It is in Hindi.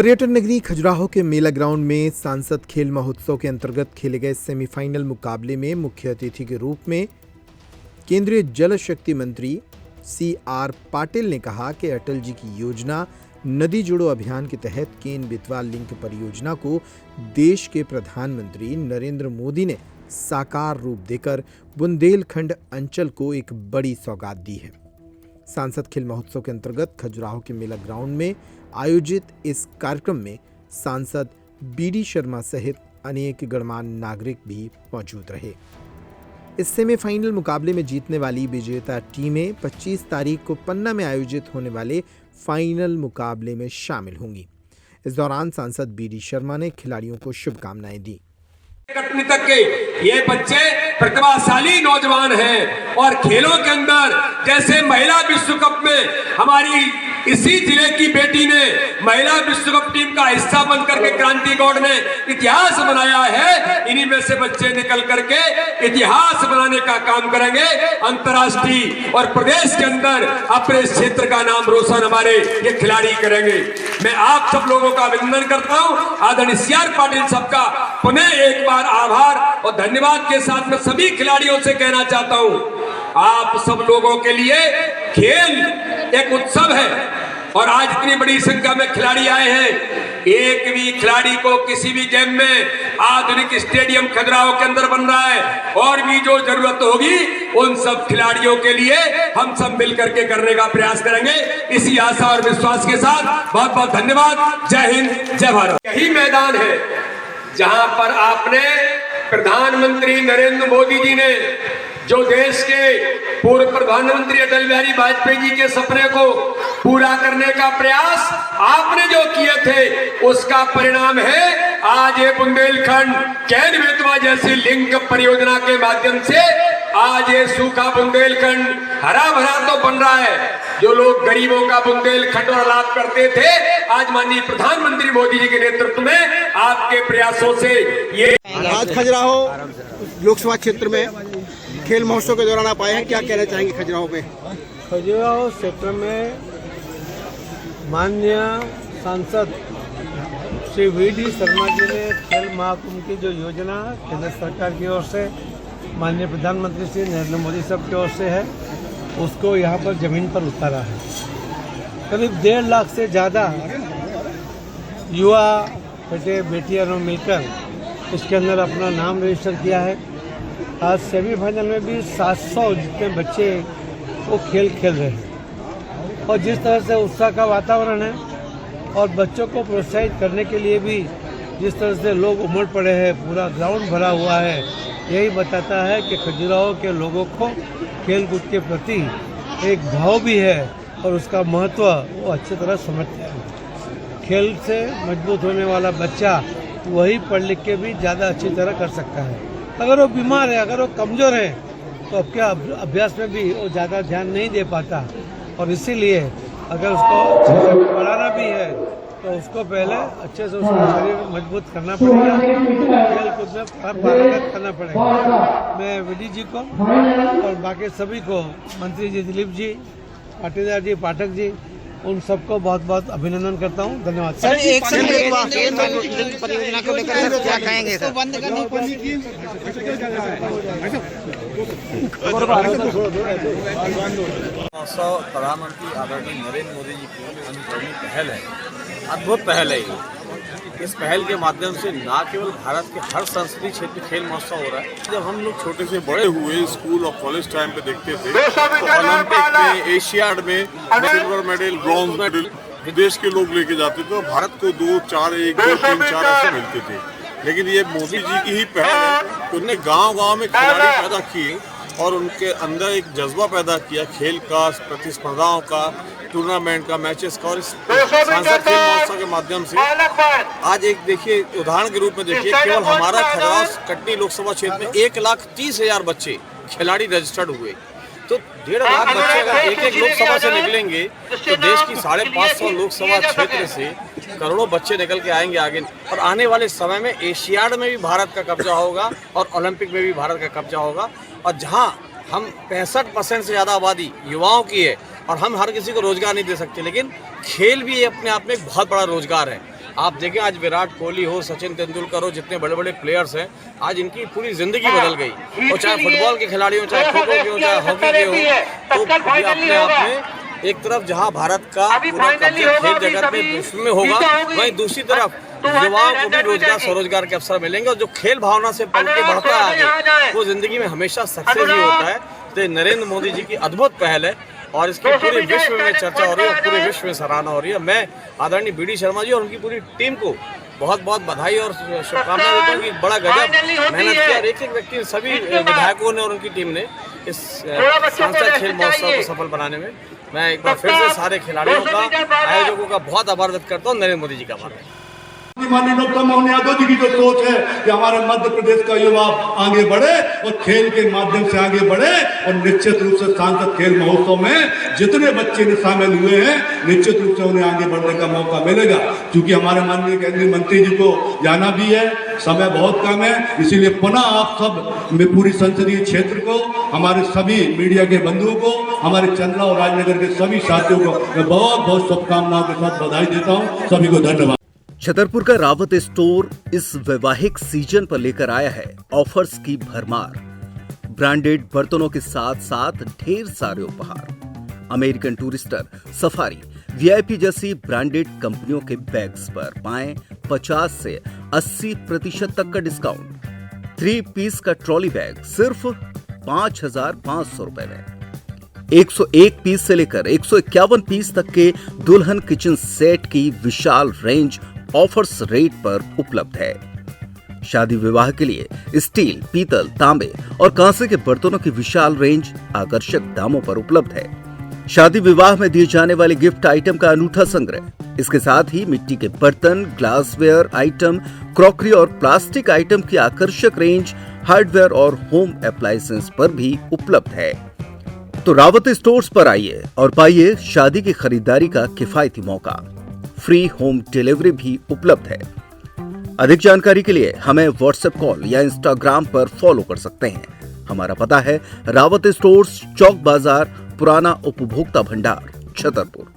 पर्यटन नगरी खजुराहो के मेला ग्राउंड में सांसद खेल महोत्सव के अंतर्गत खेले गए सेमीफाइनल मुकाबले में मुख्य अतिथि के रूप में केंद्रीय जल शक्ति मंत्री CR पाटिल ने कहा कि अटल जी की योजना नदी जोड़ो अभियान के तहत केन बेतवा लिंक परियोजना को देश के प्रधानमंत्री नरेंद्र मोदी ने साकार रूप देकर बुंदेलखंड अंचल को एक बड़ी सौगात दी है। सांसद खेल महोत्सव के अंतर्गत खजुराहो के मेला ग्राउंड में आयोजित इस कार्यक्रम में सांसद BD शर्मा सहित अनेक गणमान्य नागरिक भी मौजूद रहे। इस सेमीफाइनल मुकाबले में जीतने वाली विजेता टीमें 25 तारीख को पन्ना में आयोजित होने वाले फाइनल मुकाबले में शामिल होंगी। इस दौरान सांसद BD शर्मा ने खिलाड़ियों को शुभकामनाएं दी। कटनी तक के ये बच्चे प्रतिभाशाली नौजवान हैं और खेलों के अंदर जैसे महिला विश्व कप में हमारी इसी जिले की बेटी ने महिला विश्व कप टीम का हिस्सा बनकर के क्रांति गौड़ ने इतिहास बनाया है, इन्हीं में से बच्चे निकल करके इतिहास बनाने का काम करेंगे। अंतर्राष्ट्रीय और प्रदेश के अंदर अपने क्षेत्र का नाम रोशन हमारे ये खिलाड़ी करेंगे। मैं आप सब लोगों का अभिनंदन करता हूं। आदरणीय CR पाटिल साहब का पुनः एक बार आभार और धन्यवाद के साथ में सभी खिलाड़ियों से कहना चाहता हूं, आप सब लोगों के लिए खेल एक उत्सव है और आज इतनी बड़ी संख्या में खिलाड़ी आए हैं। एक भी खिलाड़ी को किसी भी गेम में आधुनिक स्टेडियम खजुराहो के अंदर बन रहा है और भी जो जरूरत होगी उन सब खिलाड़ियों के लिए हम सब मिलकर के करने का प्रयास करेंगे। इसी आशा और विश्वास के साथ बहुत बहुत धन्यवाद। जय हिंद, जय भारत। यही मैदान है जहां पर आपने प्रधानमंत्री नरेंद्र मोदी जी ने जो देश के पूर्व प्रधानमंत्री अटल बिहारी वाजपेयी जी के सपने को पूरा करने का प्रयास आपने जो किए थे उसका परिणाम है आज ये बुंदेलखंड केन बेतवा जैसी लिंक परियोजना के माध्यम से आज ये सूखा बुंदेलखंड हरा भरा तो बन रहा है। जो लोग गरीबों का बुंदेलखंड और लाभ करते थे आज माननीय प्रधानमंत्री मोदी जी के नेतृत्व में आपके प्रयासों से ये आज खजुराहो लोकसभा क्षेत्र में खेल महोत्सव के दौरान आप आए हैं, क्या कहना चाहेंगे खजुराहो पे? खजुराहो क्षेत्र में माननीय सांसद श्री VD शर्मा जी ने खेल महाकुंभ की जो योजना केंद्र सरकार की ओर से माननीय प्रधानमंत्री श्री नरेंद्र मोदी साहब की ओर से है उसको यहाँ पर ज़मीन पर उतारा है। करीब 1.5 लाख से ज़्यादा युवा बेटे बेटियों ने मिलकर इसके अंदर अपना नाम रजिस्टर किया है। आज सेमीफाइनल में भी 700 जितने बच्चे वो खेल खेल रहे हैं और जिस तरह से उत्साह का वातावरण है और बच्चों को प्रोत्साहित करने के लिए भी जिस तरह से लोग उमड़ पड़े हैं, पूरा ग्राउंड भरा हुआ है, यही बताता है कि खजुराहो के लोगों को खेल कूद के प्रति एक भाव भी है और उसका महत्व वो अच्छी तरह समझते हैं। खेल से मजबूत होने वाला बच्चा वही पढ़ लिख के भी ज़्यादा अच्छी तरह कर सकता है। अगर वो बीमार है, अगर वो कमज़ोर है तो अब क्या अभ्यास में भी वो ज़्यादा ध्यान नहीं दे पाता और इसीलिए अगर उसको पढ़ाना भी है तो उसको पहले अच्छे से उसका शरीर मजबूत करना पड़ेगा, खेल कूद में पारंगत करना पड़ेगा। मैं VD जी को और बाकी सभी को, मंत्री जी दिलीप जी, पाटीदार जी, पाठक जी, उन सबको बहुत बहुत अभिनंदन करता हूँ। धन्यवाद। सर, एक परियोजना को लेकर सर क्या कहेंगे सर? प्रधानमंत्री आदरणीय नरेंद्र मोदी जी की अनुकरणीय पहल है, अद्भुत पहल है ये। इस पहल के माध्यम से न केवल भारत के हर संसदीय क्षेत्र में खेल महोत्सव हो रहा है। जब हम लोग छोटे से बड़े हुए स्कूल और कॉलेज टाइम पे देखते थे तो ओलंपिक में, एशियाड में सिल्वर मेडल, ब्रॉन्ज मेडल विदेश के लोग लेके जाते थे और भारत को 2, 4, 1, 2, 3, 4 ऐसे मिलते थे। लेकिन ये मोदी जी की ही पहल है। उन्होंने गाँव-गाँव में खिलाड़ी पैदा किए और उनके अंदर एक जज्बा पैदा किया खेल का, प्रतिस्पर्धाओं का, टूर्नामेंट का, मैचेस का। और इस सांसद खेल महोत्सव के माध्यम से आज एक देखिए उदाहरण के रूप में देखिए, केवल हमारा खजुराहो कटनी लोकसभा क्षेत्र में 1,30,000 बच्चे खिलाड़ी रजिस्टर्ड हुए। तो 1.5 लाख बच्चे अगर एक लोकसभा से निकलेंगे तो देश की 550 लोकसभा क्षेत्र से करोड़ों बच्चे निकल के आएंगे आगे। और आने वाले समय में एशियाड में भी भारत का कब्जा होगा और ओलंपिक में भी भारत का कब्जा होगा। और जहां हम 65% से ज़्यादा आबादी युवाओं की है और हम हर किसी को रोजगार नहीं दे सकते, लेकिन खेल भी अपने आप में एक बहुत बड़ा रोजगार है। आप देखें आज विराट कोहली हो, सचिन तेंदुलकर हो, जितने बड़े बड़े प्लेयर्स हैं, आज इनकी पूरी जिंदगी बदल गई। और चाहे फुटबॉल के खिलाड़ी हो, चाहे खो खो के हो, चाहे हॉकी के हो, तो ये अपने आप में एक तरफ जहां भारत का पूरा कब्जा खेल जगत में विश्व में होगा, वहीं दूसरी तरफ युवाओं को भी रोजगार स्वरोजगार के अवसर मिलेंगे। और जो खेल भावना से पल के बढ़ता है आगे, वो जिंदगी में हमेशा सक्सेस ही होता है। तो नरेंद्र मोदी जी की अद्भुत पहल है और इसकी पूरे विश्व में चर्चा हो रही है, पूरे विश्व में सराहना हो रही है। मैं आदरणीय बीडी शर्मा जी और उनकी पूरी टीम को बहुत बहुत बधाई और शुभकामनाएं देता हूँ कि बड़ा गजब मेहनत किया। और एक एक व्यक्ति, सभी विधायकों ने और उनकी टीम ने इस सांसद खेल महोत्सव को सफल बनाने में मैं एक बार फिर से सारे खिलाड़ियों का, आयोजकों का बहुत आभार व्यक्त करता हूँ। नरेंद्र मोदी जी का आभार है। माननीय डॉक्टर मोहन यादव जी की जो सोच है कि हमारे मध्य प्रदेश का युवा आगे बढ़े और खेल के माध्यम से आगे बढ़े, और निश्चित रूप से सांसद खेल महोत्सव में जितने बच्चे ने शामिल हुए हैं, निश्चित रूप से उन्हें आगे बढ़ने का मौका मिलेगा। क्योंकि हमारे माननीय केंद्रीय मंत्री जी को जाना भी है, समय बहुत कम है, इसीलिए पुनः आप सब में पूरी संसदीय क्षेत्र को, हमारे सभी मीडिया के बंधुओं को, हमारे चंद्रा और राजनगर के सभी साथियों को मैं बहुत बहुत शुभकामनाओं के साथ बधाई देता हूँ। सभी को धन्यवाद। छतरपुर का रावत स्टोर इस वैवाहिक सीजन पर लेकर आया है ऑफर्स की भरमार। ब्रांडेड बर्तनों के साथ साथ ढेर सारे उपहार। अमेरिकन टूरिस्टर, सफारी, वीआईपी जैसी ब्रांडेड कंपनियों के बैग्स पर पाएं 50 से 80% तक का डिस्काउंट। 3 पीस का ट्रॉली बैग सिर्फ 5,500 रुपए में। 101 पीस से लेकर 151 पीस तक के दुल्हन किचन सेट की विशाल रेंज ऑफर्स रेट पर उपलब्ध है। शादी विवाह के लिए स्टील, पीतल, तांबे और कांसे के बर्तनों की विशाल रेंज आकर्षक दामों पर उपलब्ध है। शादी विवाह में दिए जाने वाले गिफ्ट आइटम का अनूठा संग्रह। इसके साथ ही मिट्टी के बर्तन, ग्लासवेयर आइटम, क्रॉकरी और प्लास्टिक आइटम की आकर्षक रेंज हार्डवेयर और होम अप्लायंसेस पर भी उपलब्ध है। तो रावत स्टोर्स पर आइए और पाइए शादी की खरीदारी का किफायती मौका। फ्री होम डिलीवरी भी उपलब्ध है। अधिक जानकारी के लिए हमें व्हाट्सएप कॉल या इंस्टाग्राम पर फॉलो कर सकते हैं। हमारा पता है रावत स्टोर्स, चौक बाजार, पुराना उपभोक्ता भंडार, छतरपुर।